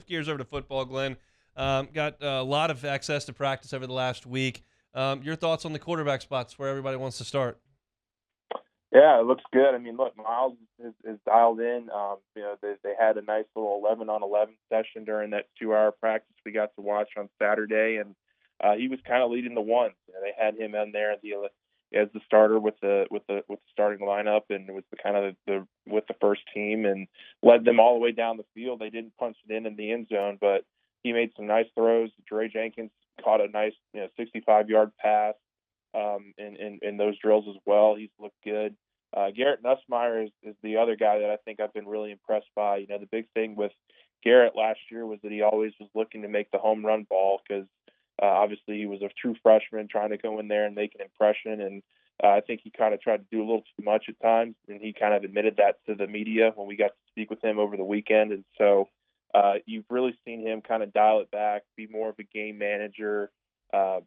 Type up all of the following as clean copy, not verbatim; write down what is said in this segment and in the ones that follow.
shift gears over to football, Glenn. Got a lot of access to practice over the last week. Your thoughts on the quarterback spots where everybody wants to start? Yeah, it looks good. I mean, look, Miles is dialed in. They had a nice little 11-on-11 session during that 2-hour practice we got to watch on Saturday, and he was kind of leading the ones. They had him in there as the starter with the starting lineup, and it was with the first team, and led them all the way down the field. They didn't punch it in the end zone, but he made some nice throws. Dre Jenkins caught a nice 65-yard pass in those drills as well. He's looked good. Garrett Nussmeier is the other guy that I think I've been really impressed by. The big thing with Garrett last year was that he always was looking to make the home run ball because obviously he was a true freshman trying to go in there and make an impression. And I think he kind of tried to do a little too much at times, and he kind of admitted that to the media when we got to speak with him over the weekend. And so you've really seen him kind of dial it back, be more of a game manager, to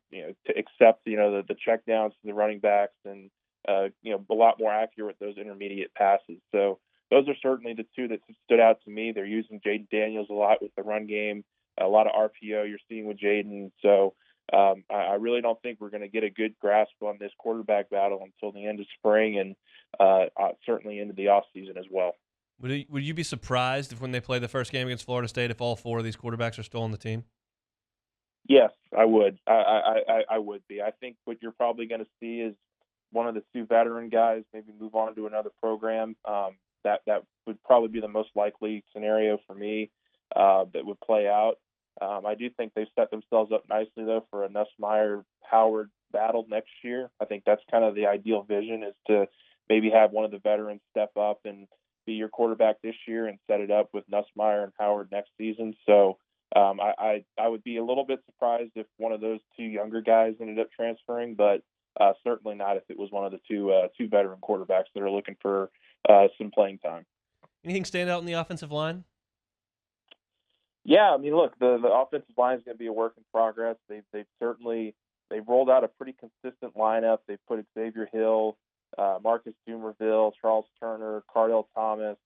accept, the check downs to the running backs and, a lot more accurate those intermediate passes. So those are certainly the two that stood out to me. They're using Jaden Daniels a lot with the run game, a lot of RPO you're seeing with Jaden. So I really don't think we're going to get a good grasp on this quarterback battle until the end of spring and certainly into the offseason as well. Would you be surprised if when they play the first game against Florida State, if all four of these quarterbacks are still on the team? Yes, I would. I would be. I think what you're probably going to see is one of the two veteran guys maybe move on to another program. That would probably be the most likely scenario for me that would play out. I do think they've set themselves up nicely, though, for a Nussmeier-Howard battle next year. I think that's kind of the ideal vision, is to maybe have one of the veterans step up and be your quarterback this year and set it up with Nussmeier and Howard next season. So I would be a little bit surprised if one of those two younger guys ended up transferring, but certainly not if it was one of the two veteran quarterbacks that are looking for some playing time. Anything stand out in the offensive line? Yeah, I mean, look, the offensive line is going to be a work in progress. They've rolled out a pretty consistent lineup. They've put Xavier Hill, Marcus Dumerville, Charles Turner, Cardell Thomas,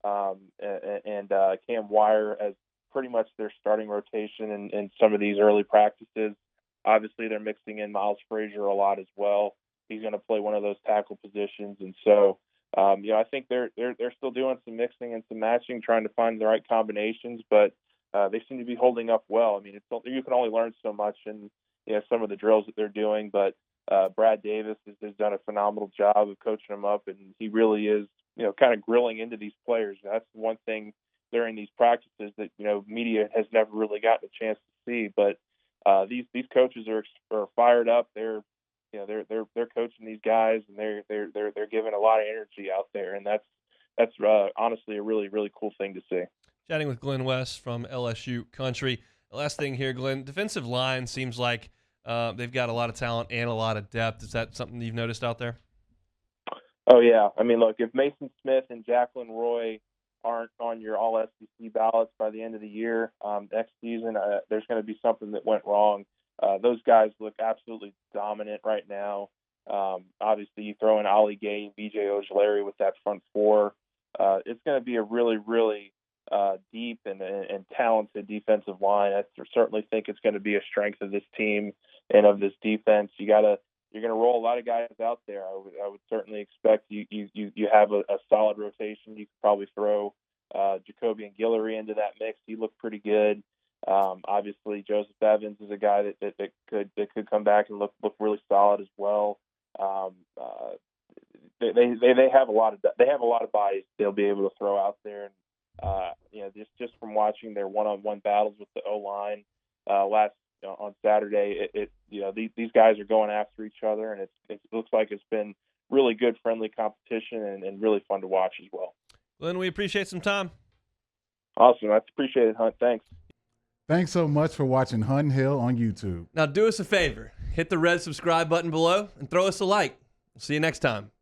and Cam Wire as pretty much their starting rotation in some of these early practices. Obviously, they're mixing in Miles Frazier a lot as well. He's going to play one of those tackle positions, and so I think they're still doing some mixing and some matching, trying to find the right combinations. But they seem to be holding up well. I mean, you can only learn so much in some of the drills that they're doing. But Brad Davis has done a phenomenal job of coaching them up, and he really is kind of grilling into these players. That's the one thing during these practices that media has never really gotten a chance to see, but. These coaches are fired up. They're coaching these guys, and they're giving a lot of energy out there, and that's honestly a really, really cool thing to see. Chatting with Glen West from LSU Country. The last thing here, Glenn, defensive line seems like they've got a lot of talent and a lot of depth. Is that something you've noticed out there? Oh yeah, I mean, look, if Mason Smith and Jacqueline Roy aren't on your all-SEC ballots by the end of the year, next season, there's going to be something that went wrong. Those guys look absolutely dominant right now. Obviously, you throw in Ollie Gay and B.J. Ojulari with that front four. It's going to be a really, really deep and talented defensive line. I certainly think it's going to be a strength of this team and of this defense. You're going to roll a lot of guys out there. I would certainly expect you have a solid rotation. You could probably throw Jacoby and Guillory into that mix. He looked pretty good. Obviously, Joseph Evans is a guy that could come back and look really solid as well. They have a lot of bodies they'll be able to throw out there. And just from watching their one-on-one battles with the O-line on Saturday, these guys are going after each other, and it looks like it's been really good, friendly competition and really fun to watch as well. Glenn, we appreciate some time. Awesome. I appreciate it, Hunt. Thanks. Thanks so much for watching Hunt Hill on YouTube. Now do us a favor. Hit the red subscribe button below and throw us a like. See you next time.